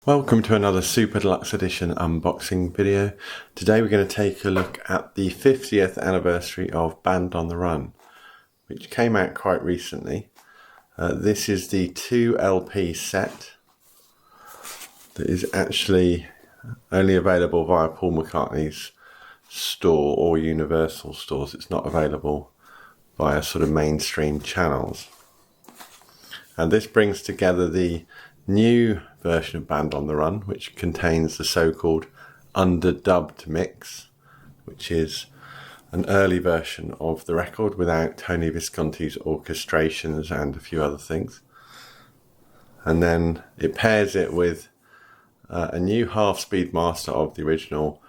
Welcome to another Super Deluxe Edition unboxing video. Today we're going to take a look at the 50th anniversary of Band on the Run, which came out quite recently. This is the 2 LP set that is actually only available via Paul McCartney's store or Universal stores. It's not available via sort of mainstream channels. And this brings together the new version of Band on the Run, which contains the so-called underdubbed mix, which is an early version of the record without Tony Visconti's orchestrations and a few other things. And then it pairs it with a new half-speed master of the original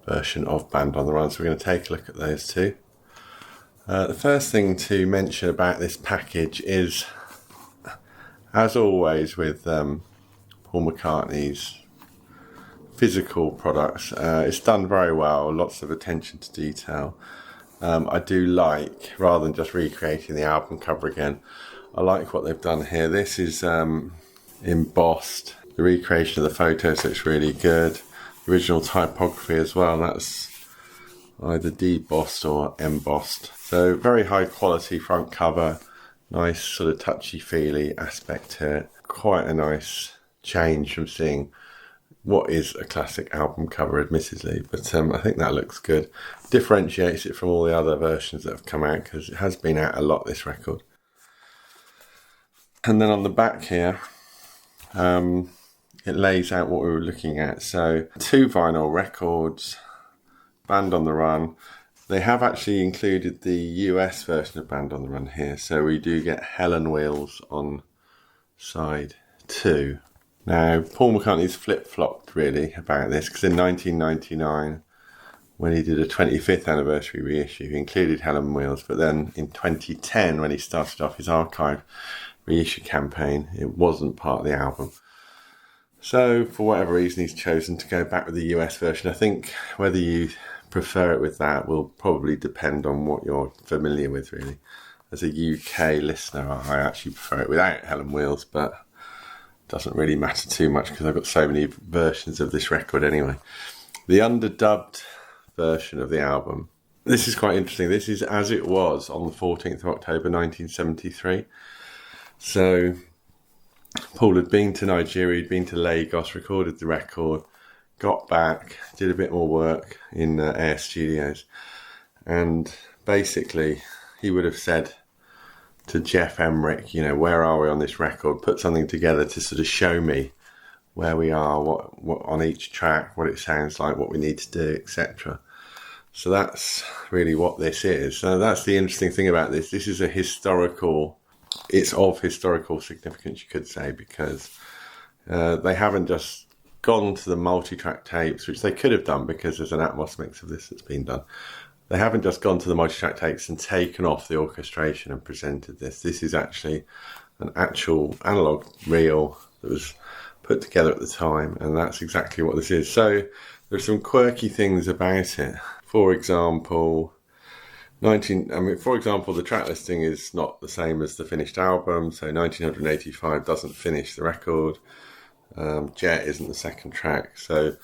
version of Band on the Run. So we're going to take a look at those two. The first thing to mention about this package is, as always with Paul McCartney's physical products, it's done very well, lots of attention to detail. I do like, rather than just recreating the album cover again, I like what they've done here. This is embossed. The recreation of the photos looks really good. The original typography as well, that's either debossed or embossed. So very high quality front cover. Nice sort of touchy-feely aspect to it. Quite a nice change from seeing what is a classic album cover, admittedly. But I think that looks good. Differentiates it from all the other versions that have come out, because it has been out a lot, this record. And then on the back here, it lays out what we were looking at. So 2 vinyl records, Band on the Run. They have actually included the US version of Band on the Run here, so we do get Helen Wheels on side 2. Now, Paul McCartney's flip-flopped really about this, because in 1999, when he did a 25th anniversary reissue, he included Helen Wheels, but then in 2010, when he started off his archive reissue campaign, it wasn't part of the album. So, for whatever reason, he's chosen to go back with the US version. I think whether you prefer it with that will probably depend on what you're familiar with, really. As a UK listener, I actually prefer it without Helen Wheels, but it doesn't really matter too much because I've got so many versions of this record anyway. The underdubbed version of the album, this is quite interesting. This is as it was on the 14th of October 1973. So Paul had been to Nigeria, he'd been to Lagos, recorded the record, got back, did a bit more work in Air Studios, and basically he would have said to Jeff Emmerich, you know, where are we on this record? Put something together to sort of show me where we are, what on each track, what it sounds like, what we need to do, etc. So that's really what this is. So that's the interesting thing about this. This is it's of historical significance, you could say, because they haven't just gone to the multi-track tapes, which they could have done because there's an Atmos mix of this that's been done. They haven't just gone to the multi-track tapes and taken off the orchestration and presented this. This is actually an actual analog reel that was put together at the time, and that's exactly what this is. So there's some quirky things about it. For example, the track listing is not the same as the finished album, so 1985 doesn't finish the record. Jet isn't the second track, so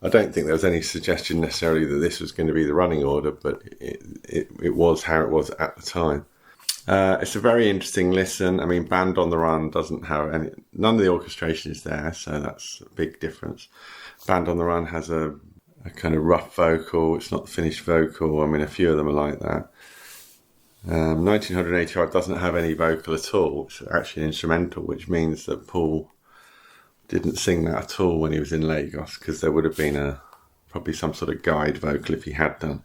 I don't think there was any suggestion necessarily that this was going to be the running order, but it was how it was at the time. It's a very interesting listen. I mean, Band on the Run doesn't have none of the orchestration is there, so that's a big difference. Band on the Run has a kind of rough vocal. It's not the finished vocal. I mean, a few of them are like that. 1985 doesn't have any vocal at all. It's actually an instrumental, which means that Paul didn't sing that at all when he was in Lagos, because there would have been probably some sort of guide vocal if he had done.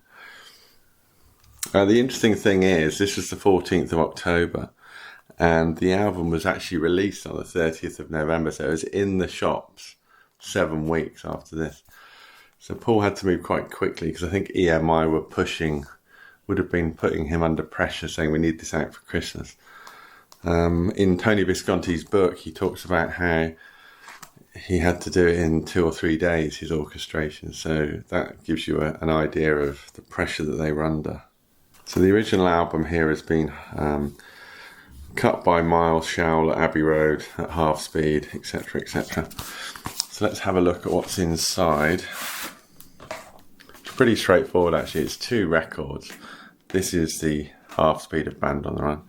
The interesting thing is, this was the 14th of October, and the album was actually released on the 30th of November, so it was in the shops 7 weeks after this. So Paul had to move quite quickly, because I think EMI would have been putting him under pressure, saying we need this out for Christmas. In Tony Visconti's book, he talks about how he had to do it in 2 or 3 days, his orchestration. So that gives you an idea of the pressure that they were under. So the original album here has been cut by Miles Showell at Abbey Road at half speed, etc., etc. So let's have a look at what's inside. It's pretty straightforward actually. It's 2 records. This is the half speed of Band on the Run,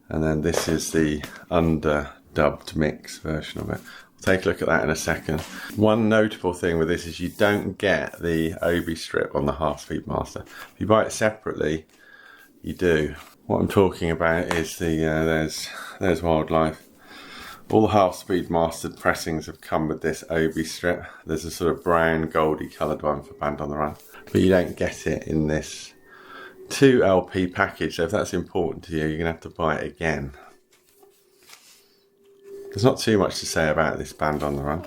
and then this is the underdubbed mix version of it. We'll take a look at that in a second. One notable thing with this is you don't get the obi strip on the half speed master. If you buy it separately, you do. What I'm talking about is the there's Wildlife. All the half speed mastered pressings have come with this obi strip. There's a sort of brown goldy coloured one for Band on the Run, but you don't get it in this 2 LP package. So if that's important to you, you're gonna have to buy it again. There's not too much to say about this Band on the Run.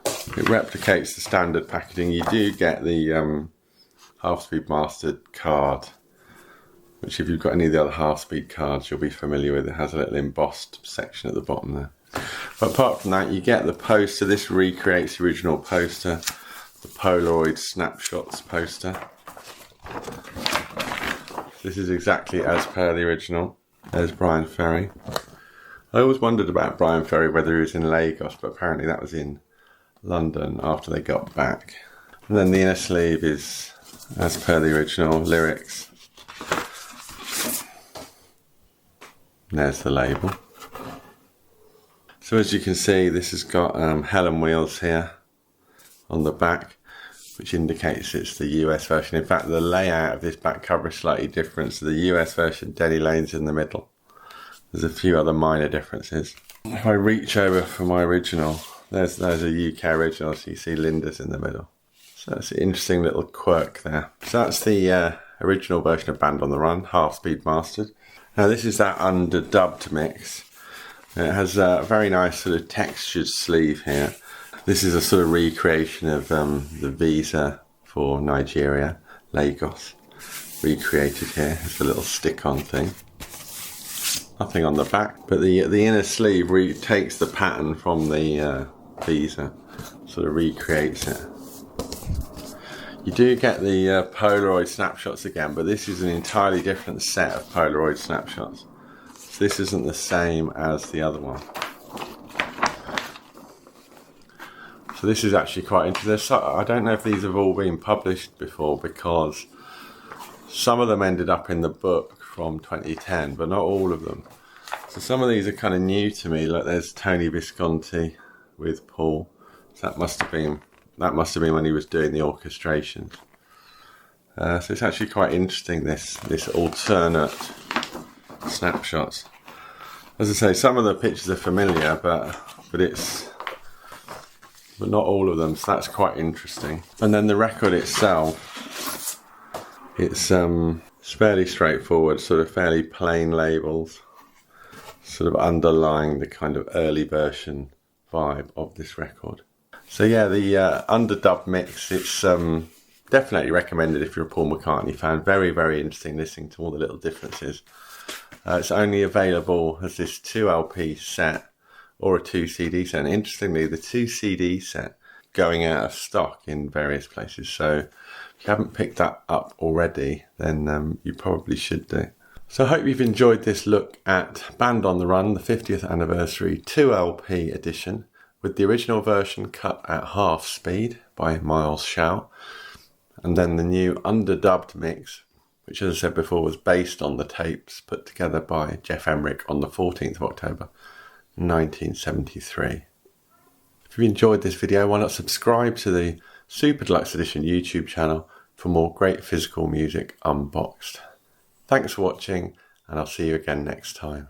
It replicates the standard packaging. You do get the half speed mastered card, which if you've got any of the other half speed cards you'll be familiar with. It has a little embossed section at the bottom there. But apart from that, you get the poster. This recreates the original poster, the Polaroid snapshots poster. This is exactly as per the original. There's Bryan Ferry. I always wondered about Bryan Ferry, whether he was in Lagos, but apparently that was in London after they got back. And then the inner sleeve is as per the original lyrics. There's the label. So as you can see, this has got Helen wheels here on the back, which indicates it's the US version. In fact, the layout of this back cover is slightly different. So the US version, Denny Lane's in the middle. There's a few other minor differences. If I reach over for my original, there's a UK original, so you see Linda's in the middle. So that's an interesting little quirk there. So that's the original version of Band on the Run, half speed mastered. Now this is that underdubbed mix. It has a very nice sort of textured sleeve here. This is a sort of recreation of the visa for Nigeria, Lagos. Recreated here. It's a little stick-on thing. Nothing on the back, but the inner sleeve takes the pattern from the visa, sort of recreates it. You do get the Polaroid snapshots again, but this is an entirely different set of Polaroid snapshots. So this isn't the same as the other one. So this is actually quite interesting. I don't know if these have all been published before, because some of them ended up in the book from 2010, but not all of them. So some of these are kind of new to me. Like there's Tony Visconti with Paul. So that must have been when he was doing the orchestrations. So it's actually quite interesting, this alternate snapshots. As I say, some of the pictures are familiar, but not all of them. So that's quite interesting. And then the record itself, it's fairly straightforward, sort of fairly plain labels, sort of underlying the kind of early version vibe of this record. So yeah, the underdubbed mix, it's definitely recommended if you're a Paul McCartney fan. Very, very interesting listening to all the little differences. It's only available as this 2 LP set or a 2 CD set. And interestingly, the 2 CD set going out of stock in various places. So if you haven't picked that up already, then you probably should do. So I hope you've enjoyed this look at Band on the Run, the 50th anniversary 2 LP edition, with the original version cut at half speed by Miles Shaw, and then the new underdubbed mix, which, as I said before, was based on the tapes put together by Geoff Emerick on the 14th of October 1973. If you enjoyed this video, why not subscribe to the Super Deluxe Edition YouTube channel for more great physical music unboxed. Thanks for watching, and I'll see you again next time.